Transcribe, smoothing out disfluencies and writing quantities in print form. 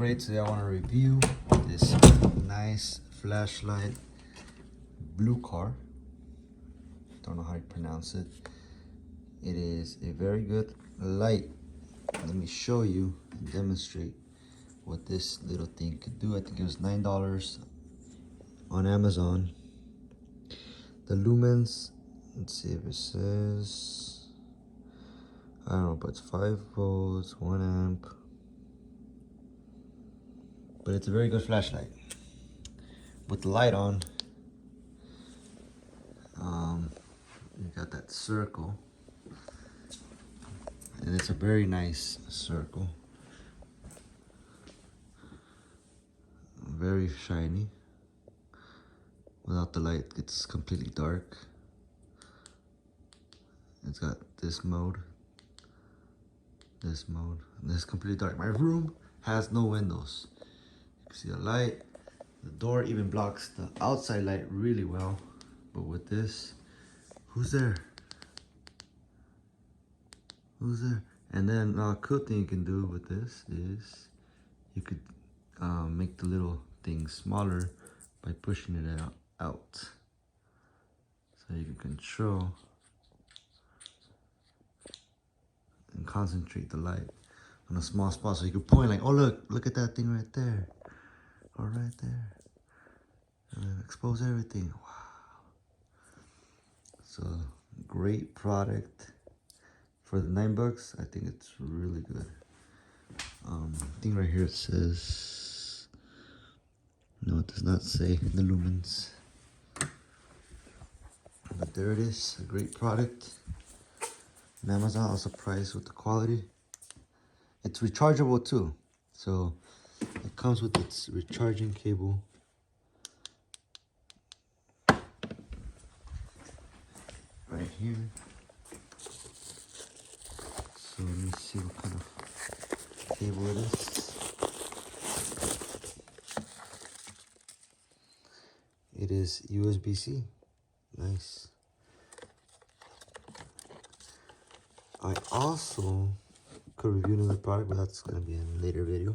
great. Today I want to review this nice flashlight, Blukar. Don't know how you pronounce it. It is a very good light. Let me show you and demonstrate what this little thing could do. I think it was $9 on Amazon. The lumens, let's see if it says, I don't know, but it's 5 volts, 1 amp. But it's a very good flashlight. With the light on, you got that circle. And it's a very nice circle. Very shiny. Without the light, it's completely dark. It's got this mode, and this is completely dark. My room has no windows. You can see the light. The door even blocks the outside light really well. But with this, who's there? Who's there? And then a cool thing you can do with this is you could make the little thing smaller by pushing it out. So you can control and concentrate the light on a small spot. So you can point like, oh look at that thing right there. Or right there. And then expose everything. Wow. So great product. For the $9, I think it's really good. I think right here it says, no, it does not say the lumens. But there it is, a great product. On Amazon, I was surprised with the quality. It's rechargeable too. So it comes with its recharging cable. Right here. So let me see what kind of cable it is. It is USB-C. Nice. I also could review another product, but that's going to be in a later video.